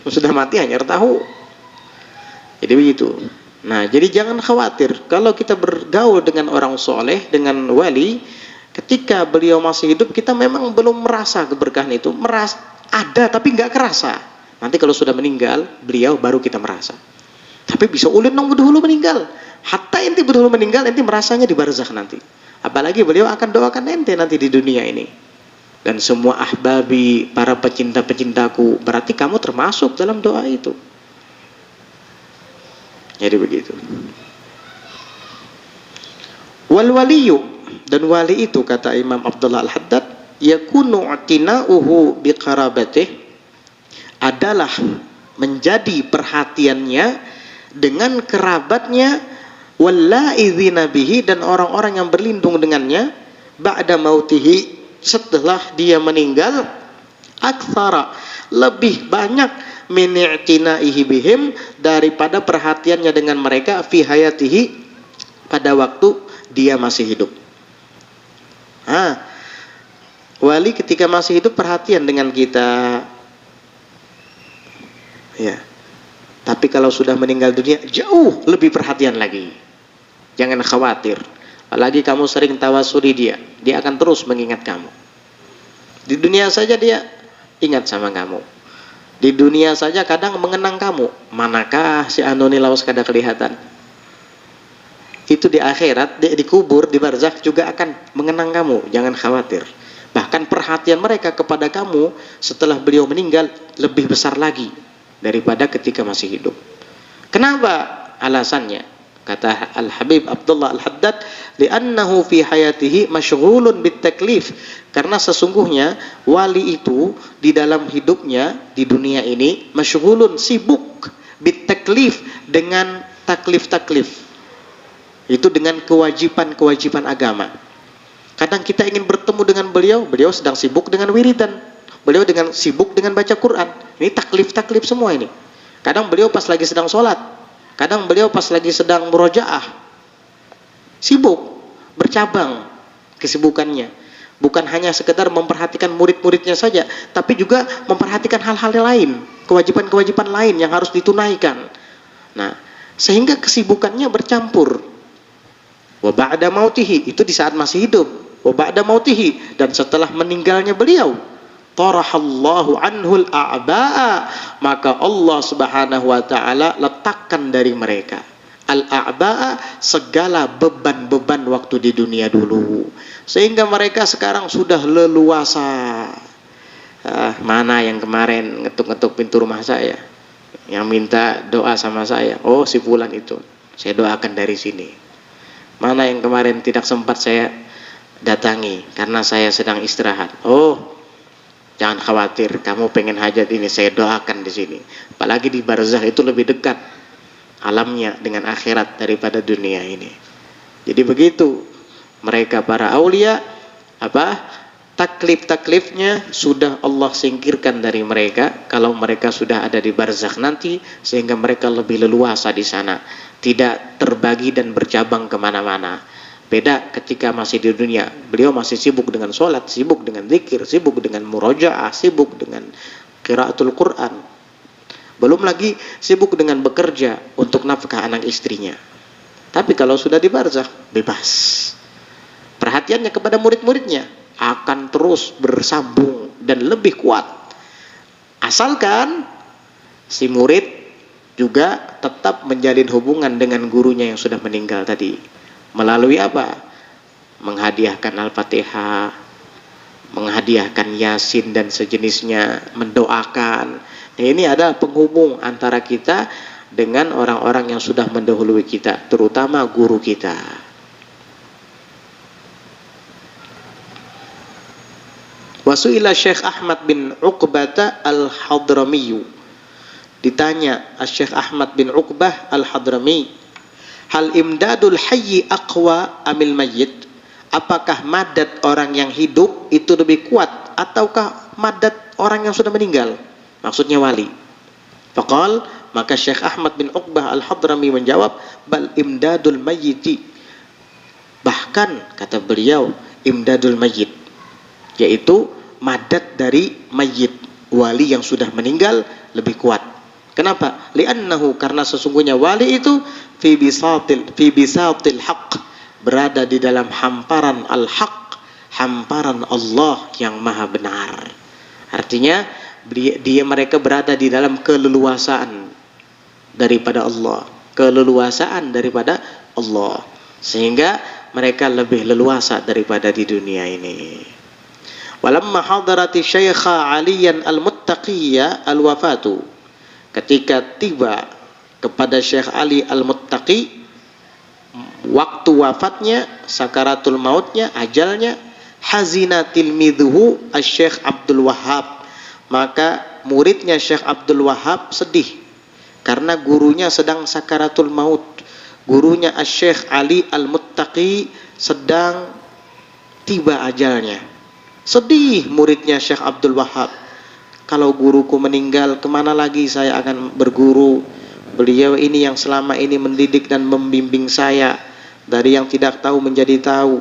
Speaker 1: Sudah mati hanya tahu. Jadi begitu. Nah, jadi jangan khawatir kalau kita bergaul dengan orang soleh, dengan wali, ketika beliau masih hidup kita memang belum merasa keberkahan itu, merasa ada tapi nggak kerasa. Nanti kalau sudah meninggal beliau baru kita merasa. Tapi bisa ulun nunggu dulu meninggal. Hatta ente dulu meninggal, ente merasanya di barzakh nanti. Apalagi beliau akan doakan ente nanti di dunia ini. Dan semua ahbabi, para pecinta-pecintaku, berarti kamu termasuk dalam doa itu. Jadi begitu. Wal waliyu, dan wali itu kata Imam Abdullah Al-Haddad, yakunu atina'uhu biqarabatih, adalah menjadi perhatiannya dengan kerabatnya, walla'idhina bihi, dan orang-orang yang berlindung dengannya, ba'da mautihi, setelah dia meninggal, aktsara, lebih banyak, min i'tina'ihi bihim, daripada perhatiannya dengan mereka, fi hayatihi, pada waktu dia masih hidup. Wali ketika masih hidup perhatian dengan kita, ya. Tapi kalau sudah meninggal dunia, jauh lebih perhatian lagi. Jangan khawatir. Apalagi kamu sering tawasuli dia akan terus mengingat kamu. Di dunia saja dia ingat sama kamu. Di dunia saja kadang mengenang kamu. Manakah si Anoni lawas kada kelihatan? Itu di akhirat, di kubur, di barzakh juga akan mengenang kamu. Jangan khawatir. Bahkan perhatian mereka kepada kamu setelah beliau meninggal lebih besar lagi daripada ketika masih hidup. Kenapa? Alasannya, Kata Al-Habib Abdullah Al-Haddad, li'annahu fi hayatihi masyghulun bitaklif. Karena sesungguhnya wali itu di dalam hidupnya di dunia ini masyghulun, sibuk, bitaklif, dengan taklif-taklif. Itu dengan kewajiban-kewajiban agama. Kadang kita ingin bertemu dengan beliau, beliau sedang sibuk dengan wiridan. Beliau sibuk dengan baca Quran. Ini taklif-taklif semua ini. Kadang beliau pas lagi sedang sholat, kadang beliau pas lagi sedang murojaah. Sibuk, bercabang kesibukannya. Bukan hanya sekedar memperhatikan murid-muridnya saja, tapi juga memperhatikan hal-hal lain, kewajiban-kewajiban lain yang harus ditunaikan. Nah, sehingga kesibukannya bercampur. Wa ba'da mautihi, itu di saat masih hidup. Wa ba'da mautihi, dan setelah meninggalnya beliau, tarahallahu anhul a'ba'a, maka Allah Subhanahu wa taala letakkan dari mereka al-a'ba'a, segala beban-beban waktu di dunia dulu, sehingga mereka sekarang sudah leluasa. Mana yang kemarin ngetuk-ngetuk pintu rumah saya, yang minta doa sama saya? Oh, si fulan itu, saya doakan dari sini. Mana yang kemarin tidak sempat saya datangi karena saya sedang istirahat? Oh, jangan khawatir, kamu pengen hajat ini, saya doakan di sini. Apalagi di barzakh itu lebih dekat alamnya dengan akhirat daripada dunia ini. Jadi begitu mereka para aulia, taklif-taklifnya sudah Allah singkirkan dari mereka kalau mereka sudah ada di barzakh nanti, sehingga mereka lebih leluasa di sana, tidak terbagi dan bercabang kemana-mana. Beda ketika masih di dunia, beliau masih sibuk dengan sholat, sibuk dengan zikir, sibuk dengan murojaah, sibuk dengan qiraatul Quran. Belum lagi sibuk dengan bekerja untuk nafkah anak istrinya. Tapi kalau sudah di barzakh, bebas. Perhatiannya kepada murid-muridnya akan terus bersambung dan lebih kuat. Asalkan si murid juga tetap menjalin hubungan dengan gurunya yang sudah meninggal tadi. Melalui apa? Menghadiahkan Al-Fatihah, menghadiahkan Yasin dan sejenisnya, mendoakan. Nah, ini adalah penghubung antara kita dengan orang-orang yang sudah mendahului kita, terutama guru kita. Wasu'ila Syekh Ahmad bin Uqbah Al-Hadrami. Ditanya Syekh Ahmad bin Uqbah Al-Hadrami, hal imdadul hayyi aqwa amil mayyit? Apakah madat orang yang hidup itu lebih kuat ataukah madat orang yang sudah meninggal? Maksudnya wali. Faqal, maka Syekh Ahmad bin Uqbah Al-Hadrami menjawab, bal imdadul mayyiti. Bahkan kata beliau, imdadul mayyit, yaitu madat dari mayyit, wali yang sudah meninggal, lebih kuat. Kenapa? Li'annahu, karena sesungguhnya wali itu fi bisatil haqq, berada di dalam hamparan al-haq, hamparan Allah yang maha benar. Artinya mereka berada di dalam keleluasaan daripada Allah, keleluasaan daripada Allah, sehingga mereka lebih leluasa daripada di dunia ini. Walamma hadarati Syaikha Aliyan al-Muttaqiyya al-wafatu, ketika tiba kepada Syekh Ali Al-Muttaqi waktu wafatnya, sakaratul mautnya, ajalnya, hazina tilmidhuhu Syekh Abdul Wahhab, maka muridnya Syekh Abdul Wahhab sedih karena gurunya sedang sakaratul maut. Gurunya Syekh Ali Al-Muttaqi sedang tiba ajalnya. Sedih muridnya Syekh Abdul Wahhab. Kalau guruku meninggal, kemana lagi saya akan berguru? Beliau ini yang selama ini mendidik dan membimbing saya, dari yang tidak tahu menjadi tahu.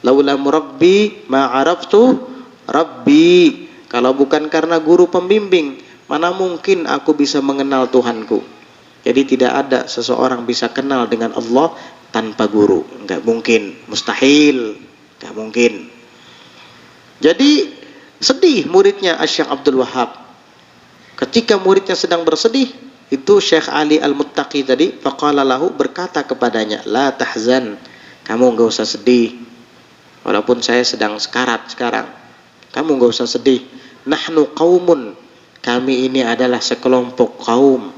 Speaker 1: Laula murabbi ma'araftu rabbi. Kalau bukan karena guru pembimbing, mana mungkin aku bisa mengenal Tuhanku? Jadi tidak ada seseorang bisa kenal dengan Allah tanpa guru. Enggak mungkin, mustahil, enggak mungkin. Jadi sedih muridnya Syekh Abdul Wahhab. Ketika muridnya sedang bersedih, itu Syekh Ali Al-Muttaqi tadi faqala lahu, berkata kepadanya, la tahzan, kamu enggak usah sedih. Walaupun saya sedang sekarat sekarang, kamu enggak usah sedih. Nahnu qaumun, kami ini adalah sekelompok kaum,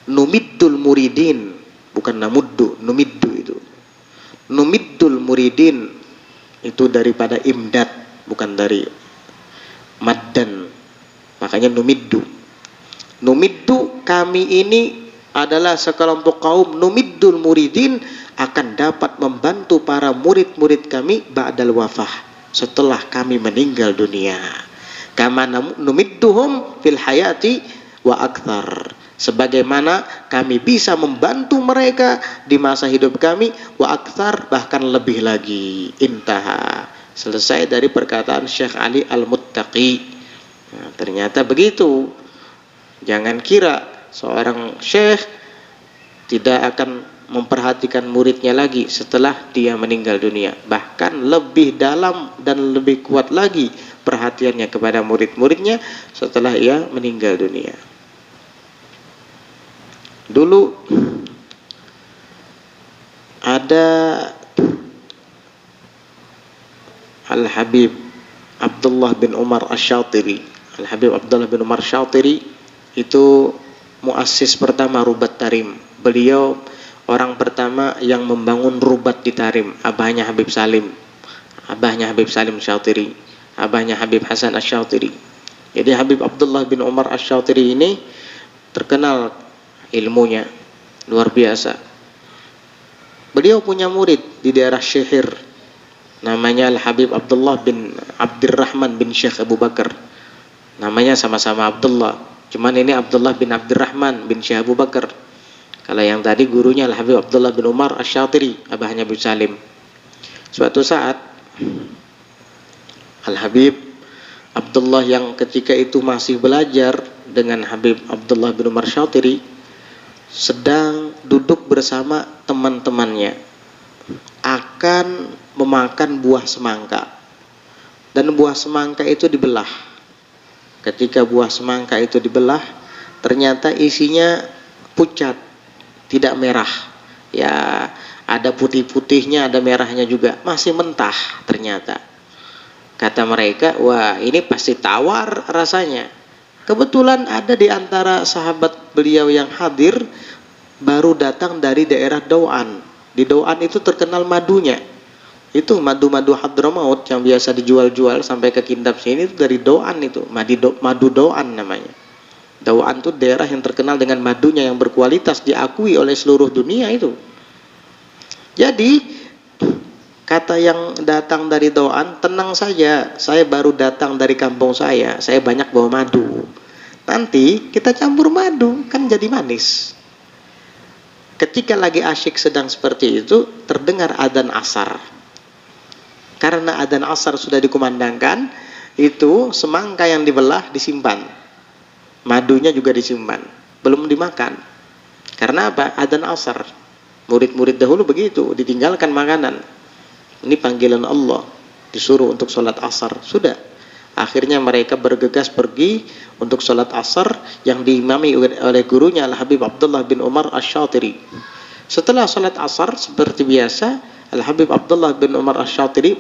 Speaker 1: numiddul muridin, bukan namuddu, numiddu itu. Numiddul muridin itu daripada imdad, bukan dari maddan. Makanya numiddu. Numiddu, kami ini adalah sekelompok kaum numiddul muridin, akan dapat membantu para murid-murid kami ba'dal wafah, setelah kami meninggal dunia. Kama numidduhum fil hayati wa akthar, sebagaimana kami bisa membantu mereka di masa hidup kami, wa akthar, bahkan lebih lagi. Intaha. Selesai dari perkataan Syekh Ali Al-Muttaqi. Nah, ternyata begitu. Jangan kira seorang syekh tidak akan memperhatikan muridnya lagi setelah dia meninggal dunia. Bahkan lebih dalam dan lebih kuat lagi perhatiannya kepada murid-muridnya setelah ia meninggal dunia. Dulu ada Al-Habib Abdullah bin Umar Asy-Syatiri. Al-Habib Abdullah bin Umar Asy-Syatiri itu muassis pertama Rubat Tarim. Beliau orang pertama yang membangun rubat di Tarim. Abahnya Habib Salim. Abahnya Habib Salim Syatiri. Abahnya Habib Hasan Asy-Syatiri. Jadi Habib Abdullah bin Umar Asy-Syatiri ini terkenal ilmunya, luar biasa. Beliau punya murid di daerah Syihir, namanya Al-Habib Abdullah bin Abdurrahman bin Syekh Abu Bakar. Namanya sama-sama Abdullah, cuman ini Abdullah bin Abdurrahman bin Syekh Abu Bakar. Kalau yang tadi gurunya Al-Habib Abdullah bin Umar Asy-Syatiri, abahnya Habib Salim. Suatu saat Al-Habib Abdullah yang ketika itu masih belajar dengan Habib Abdullah bin Umar Asy-Syatiri sedang duduk bersama teman-temannya akan memakan buah semangka, dan buah semangka itu dibelah. Ketika buah semangka itu dibelah, ternyata isinya pucat, tidak merah. Ya, ada putih-putihnya, ada merahnya juga, masih mentah ternyata. Kata mereka, wah ini pasti tawar rasanya. Kebetulan ada di antara sahabat beliau yang hadir baru datang dari daerah Dauan. Di Dauan itu terkenal madunya. Itu madu-madu Hadramaut yang biasa dijual-jual sampai ke Kindap sini, itu dari Dauan itu. Madu Dauan namanya. Dauan itu daerah yang terkenal dengan madunya yang berkualitas, diakui oleh seluruh dunia itu. Jadi kata yang datang dari Dauan, tenang saja, saya baru datang dari kampung saya banyak bawa madu. Nanti kita campur madu, kan jadi manis. Ketika lagi asyik sedang seperti itu, terdengar adzan asar. Karena adzan asar sudah dikumandangkan, itu semangka yang dibelah disimpan. Madunya juga disimpan, belum dimakan. Karena apa? Adzan asar. Murid-murid dahulu begitu, ditinggalkan makanan. Ini panggilan Allah, disuruh untuk sholat asar. Sudah, akhirnya mereka bergegas pergi untuk sholat asar yang diimami oleh gurunya Al-Habib Abdullah bin Umar Asy-Syatiri. Setelah sholat asar seperti biasa, Al-Habib Abdullah bin Umar Asy-Syatiri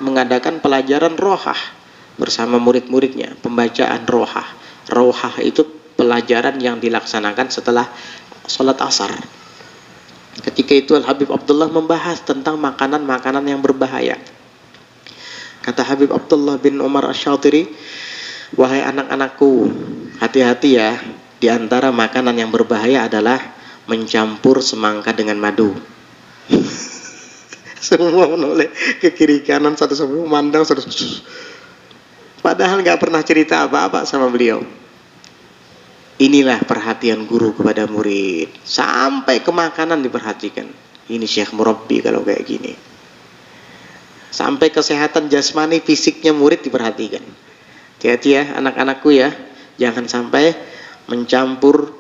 Speaker 1: mengadakan pelajaran rohah bersama murid-muridnya, pembacaan rohah. Rohah itu pelajaran yang dilaksanakan setelah sholat asar. Ketika itu Al-Habib Abdullah membahas tentang makanan-makanan yang berbahaya. Kata Habib Abdullah bin Umar Asy-Syatiri, wahai anak-anakku, hati-hati ya, di antara makanan yang berbahaya adalah mencampur semangka dengan madu. Semua menoleh ke kiri kanan, satu sama memandang, satu. Padahal nggak pernah cerita apa-apa sama beliau. Inilah perhatian guru kepada murid, sampai ke makanan diperhatikan. Ini Syekh Murabbi kalau kayak gini. Sampai kesehatan jasmani fisiknya murid diperhatikan. Hati-hati ya anak-anakku ya, jangan sampai mencampur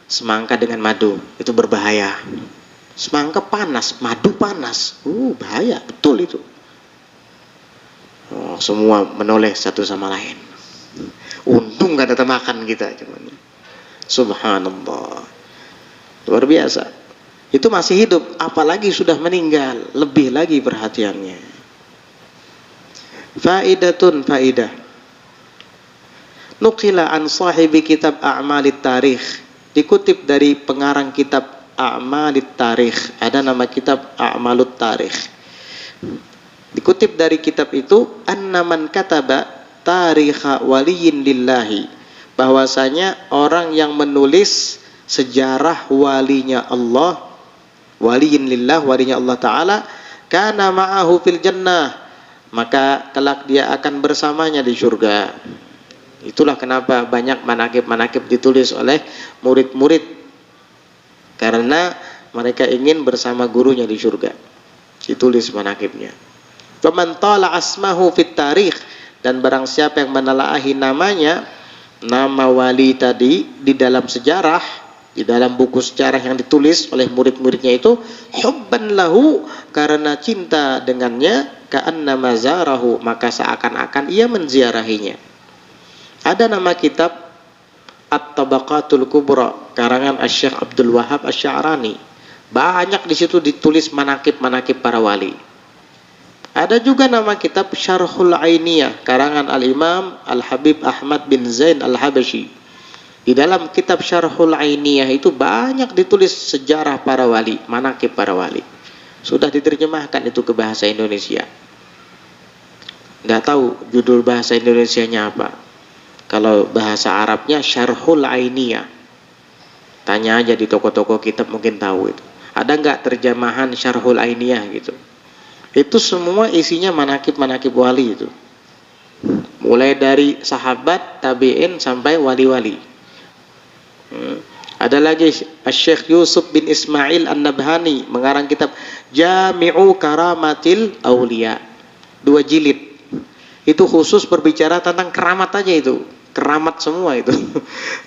Speaker 1: semangka dengan madu, itu berbahaya. Semangka panas, madu panas, bahaya, betul itu. Oh, semua menoleh satu sama lain. Untung gak ada makan kita, cuman. Subhanallah, luar biasa. Itu masih hidup, apalagi sudah meninggal, lebih lagi perhatiannya. Faidah. Nuqila an sahibi kitab A'malit Tarikh, dikutip dari pengarang kitab A'malit Tarikh. Ada nama kitab A'malut Tarikh. Dikutip dari kitab itu, anna man kataba tarikha waliyin lillahi, bahwasanya orang yang menulis sejarah walinya Allah, waliyin lillah, walinya Allah Ta'ala, kana ma'ahu fil jannah, maka kelak dia akan bersamanya di surga. Itulah kenapa banyak manakib-manakib ditulis oleh murid-murid, karena mereka ingin bersama gurunya di surga. Ditulis manakibnya. Faman tala asmahu fit tarikh, dan barang siapa yang menelaahi namanya, nama wali tadi di dalam sejarah, di dalam buku sejarah yang ditulis oleh murid-muridnya itu, hubban lahu, karena cinta dengannya, ka'annama zarahu, maka seakan-akan ia menziarahinya. Ada nama kitab At-Tabaqatul Kubra karangan Asy-Syaikh Abdul Wahhab Asy-Sya'rani. Banyak di situ ditulis manakib-manakib para wali. Ada juga nama kitab Syarhul Ainiyah karangan Al-Imam Al-Habib Ahmad bin Zain Al-Habashi. Di dalam kitab Syarhul Ainiyah itu banyak ditulis sejarah para wali, manakib para wali. Sudah diterjemahkan itu ke bahasa Indonesia. Nggak tahu judul bahasa Indonesianya apa. Kalau bahasa Arabnya Syarhul Ainiyah. Tanya aja di toko-toko kitab mungkin tahu itu. Ada nggak terjemahan Syarhul Ainiyah gitu? Itu semua isinya manakib-manakib wali itu. Mulai dari sahabat, tabi'in sampai wali-wali. Ada lagi Syekh Yusuf bin Ismail An-Nabhani mengarang kitab Jami'u Karamatil Aulia. 2 jilid. Itu khusus berbicara tentang keramat aja itu. Keramat semua itu.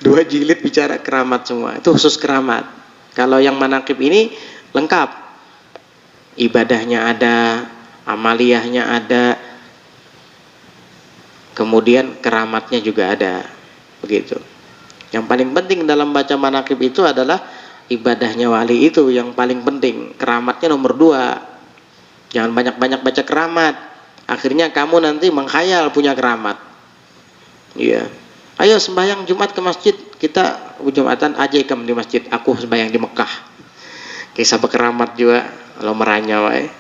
Speaker 1: 2 jilid bicara keramat semua. Itu khusus keramat. Kalau yang manakib ini lengkap. Ibadahnya ada, amaliyahnya ada, kemudian keramatnya juga ada. Begitu. Yang paling penting dalam baca manakib itu adalah ibadahnya wali itu yang paling penting. Keramatnya nomor 2. Jangan banyak-banyak baca keramat. Akhirnya kamu nanti mengkhayal punya keramat. Iya. Ayo sembahyang Jumat ke masjid. Kita Jumatan aja ikam di masjid. Aku sembahyang di Mekah. Kisah berkeramat juga. Kalau meranya wae.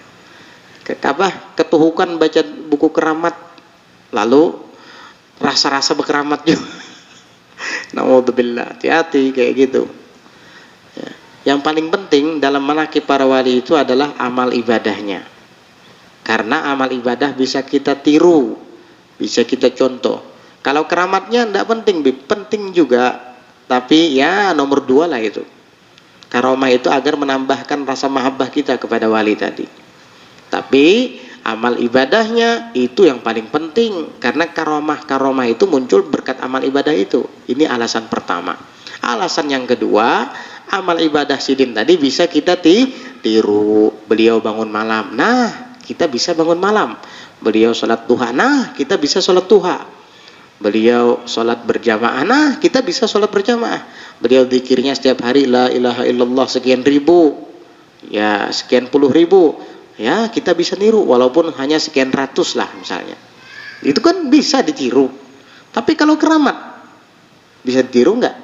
Speaker 1: Ketuhukan baca buku keramat. Lalu rasa-rasa berkeramat juga. Naudzubillah. Hati-hati kayak gitu. Ya. Yang paling penting dalam manakib para wali itu adalah amal ibadahnya. Karena amal ibadah bisa kita tiru, bisa kita contoh. Kalau keramatnya tidak penting, penting juga, tapi ya nomor 2 lah itu. Karomah itu agar menambahkan rasa mahabbah kita kepada wali tadi. Tapi amal ibadahnya itu yang paling penting, karena karomah itu muncul berkat amal ibadah itu. Ini alasan pertama. Alasan yang kedua, amal ibadah sidin tadi bisa kita tiru. Beliau bangun malam, nah kita bisa bangun malam. Beliau sholat duha, nah kita bisa sholat duha. Beliau sholat berjamaah, nah kita bisa sholat berjamaah. Beliau zikirnya setiap hari la ilaha illallah sekian ribu, ya sekian puluh ribu, ya kita bisa niru walaupun hanya sekian ratus lah misalnya. Itu kan bisa ditiru. Tapi kalau keramat bisa ditiru nggak?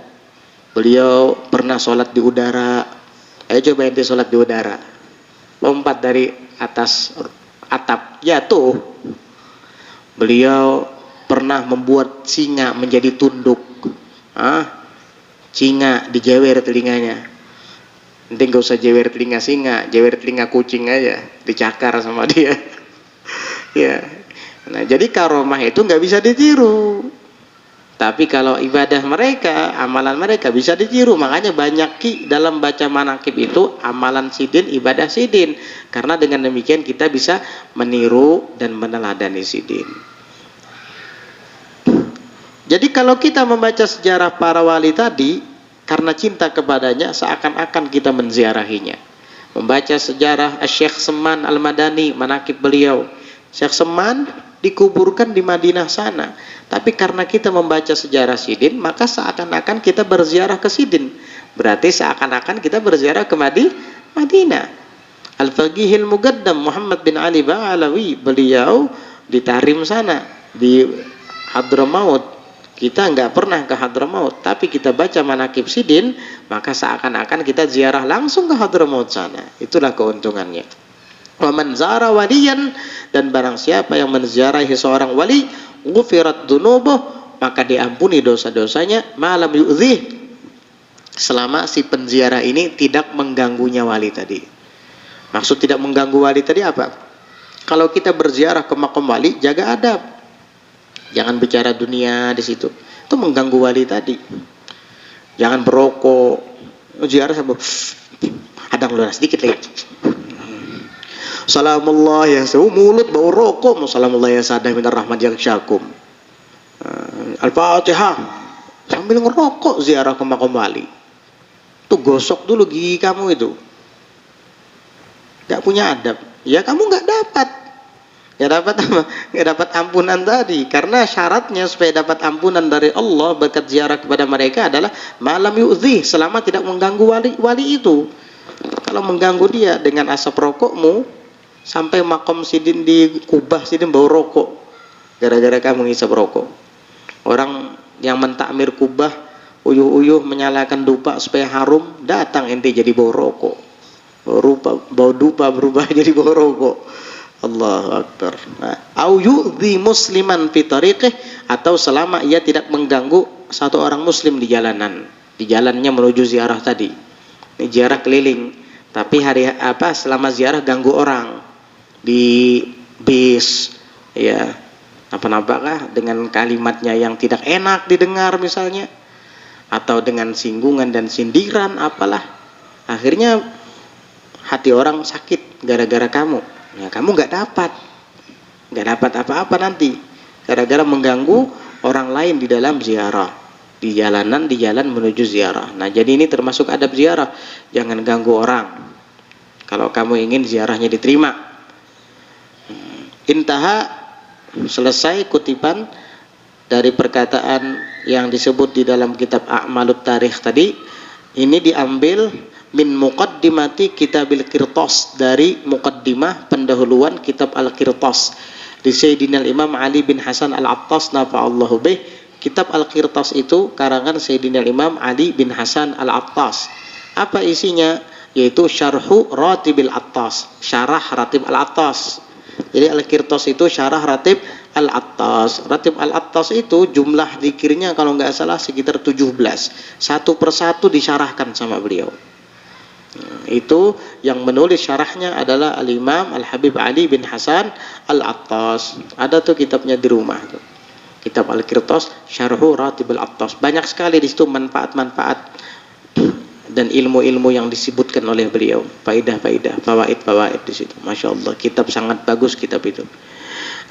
Speaker 1: Beliau pernah sholat di udara. Ayo coba ente sholat di udara, lompat dari atas atap jatuh. Beliau pernah membuat singa menjadi tunduk. Singa dijewer telinganya. Nanti gak usah jewer telinga singa, jewer telinga kucing aja, dicakar sama dia. Ya. Nah, jadi karomah itu nggak bisa ditiru. Tapi kalau ibadah mereka, amalan mereka bisa ditiru. Makanya banyak dalam baca manakib itu amalan sidin, ibadah sidin. Karena dengan demikian kita bisa meniru dan meneladani sidin. Jadi kalau kita membaca sejarah para wali tadi, karena cinta kepadanya, seakan-akan kita menziarahinya. Membaca sejarah Syekh Seman Al-Madani, manakib beliau. Syekh Seman dikuburkan di Madinah sana. Tapi karena kita membaca sejarah sidin, maka seakan-akan kita berziarah ke sidin. Berarti seakan-akan kita berziarah ke Madinah. Al-Faqihil Mugaddam Muhammad bin Ali Ba'alawi, beliau di Tarim sana, di Hadramaut. kita nggak pernah ke Hadramaut, tapi kita baca manaqib Sidin, maka seakan-akan kita ziarah langsung ke Hadramaut sana. Itulah keuntungannya. Wa man zara waliyan, dan barang siapa yang menziarahi seorang wali, ghufirat dunubuh, maka diampuni dosa-dosanya, malam yu'dhih, selama si penziarah ini tidak mengganggunya wali tadi. Maksud tidak mengganggu wali tadi apa? Kalau kita berziarah ke makam wali, jaga adab. Jangan bicara dunia di situ. Itu mengganggu wali tadi. Jangan berokok. Ziarah sambil ada ngeluarin sedikit lagi. Salamullah ya mulut bau rokok. Salamullah ya sadah minar rahmat yang syakum. Al-Fatihah sambil ngerokok ziarah ke makam wali. Tuh gosok dulu gigi kamu itu. Gak punya adab. Ya kamu gak dapat. Gak dapat ampunan tadi. Karena syaratnya supaya dapat ampunan dari Allah berkat ziarah kepada mereka adalah malam yu'dhih, selama tidak mengganggu wali itu. Kalau mengganggu dia dengan asap rokokmu, sampai makom Sidin di Kubah Sidin bau rokok gara-gara kamu ngisap rokok. Orang yang mentakmir Kubah uyuh-uyuh menyalakan dupa supaya harum, datang ente jadi bau rokok. Bau dupa berubah jadi bau rokok. Allahu Akbar. Au yu'dhi musliman fi tariqih, atau selama ia tidak mengganggu satu orang muslim di jalanan, di jalannya menuju ziarah tadi. Ini ziarah keliling, tapi selama ziarah ganggu orang di bis, ya apa-apakah dengan kalimatnya yang tidak enak didengar misalnya, atau dengan singgungan dan sindiran apalah, akhirnya hati orang sakit gara-gara kamu. Ya, kamu nggak dapat apa-apa nanti gara-gara mengganggu orang lain di dalam ziarah, di jalan menuju ziarah. Nah, jadi ini termasuk adab ziarah, jangan ganggu orang kalau kamu ingin ziarahnya diterima. Intaha, selesai kutipan dari perkataan yang disebut di dalam kitab A'malut Tarikh tadi. Ini diambil min muqaddimati kitabil Qirtas, dari muqaddimah pendahuluan kitab Al-Qirtas di Sayyidina Imam Ali bin Hasan Al-Attas nafa'allahu bih. Kitab Al-Qirtas itu karangan Sayyidina Imam Ali bin Hasan Al-Attas. Apa isinya? Yaitu syarhu Ratibil Attas, syarah Ratib Al-Attas. Jadi Al-Qirtas itu syarah Ratib Al-Attas. Ratib Al-Attas itu jumlah zikirnya kalau nggak salah sekitar 17. Satu persatu disyarahkan sama beliau. Itu yang menulis syarahnya adalah Al-Imam Al-Habib Ali bin Hasan Al-Attas. Ada tuh kitabnya di rumah tuh. Kitab Al-Qirtas Syarhu Ratib Al-Attas. Banyak sekali di situ manfaat-manfaat dan ilmu-ilmu yang disebutkan oleh beliau, faidah-faidah, fawaid-fawaid di situ. Masya Allah, kitab sangat bagus kitab itu.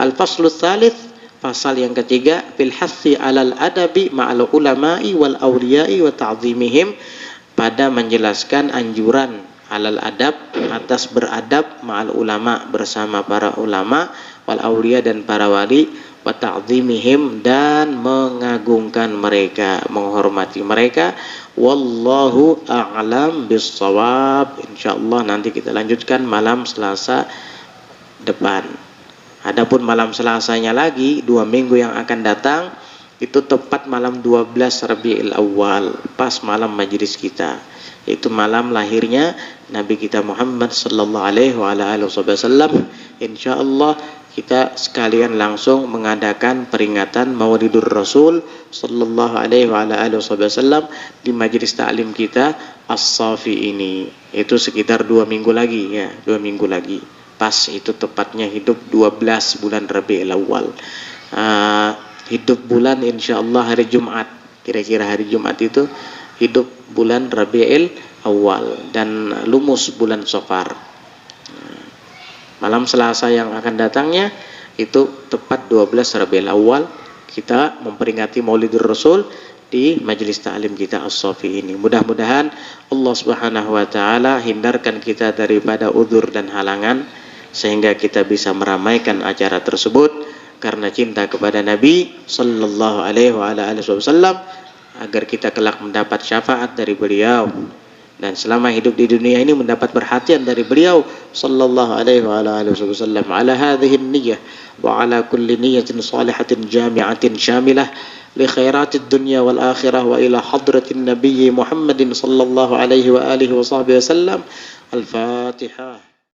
Speaker 1: Al-Faslu Tsalits, pasal yang ketiga, fil hassi 'alal adabi ma'al ulama'i wal awliya'i wa ta'zimihim, pada menjelaskan anjuran alal adab, atas beradab, ma'al ulama, bersama para ulama, wal awliya, dan para wali, wa ta'zimihim, dan mengagungkan mereka, menghormati mereka. Wallahu a'lam bissawab. Insyaallah nanti kita lanjutkan malam Selasa depan. Adapun malam Selasanya lagi 2 minggu yang akan datang, itu tepat malam 12 Rabiul Awal, pas malam majlis kita. Itu malam lahirnya Nabi kita Muhammad sallallahu alaihi wasallam. Insyaallah kita sekalian langsung mengadakan peringatan Maulidur Rasul sallallahu alaihi wasallam di majelis taklim kita As-Safi ini. Itu sekitar 2 minggu lagi ya, 2 minggu lagi. Pas itu tepatnya hidup 12 bulan Rabiul Awal. Hidup bulan insyaallah hari Jumat. Kira-kira hari Jumat itu hidup bulan Rabiul Awal dan lumus bulan Safar. Malam Selasa yang akan datangnya itu tepat 12 Rabiul Awal, kita memperingati Maulidur Rasul di majelis ta'lim kita As-Safi ini. Mudah-mudahan Allah Subhanahu wa taala hindarkan kita daripada udzur dan halangan sehingga kita bisa meramaikan acara tersebut karena cinta kepada Nabi sallallahu alaihi wasallam, agar kita kelak mendapat syafaat dari beliau dan selama hidup di dunia ini mendapat perhatian dari beliau sallallahu alaihi wa ala alihi wasallam ala hadhihi niyyah wa ala kulli niyyatin salihatin jami'atin syamilah li khairatid dunya wal akhirah wa ila hadratin nabiyyi Muhammadin sallallahu alaihi wa alihi wa sahbihi wasallam. Al-Fatihah.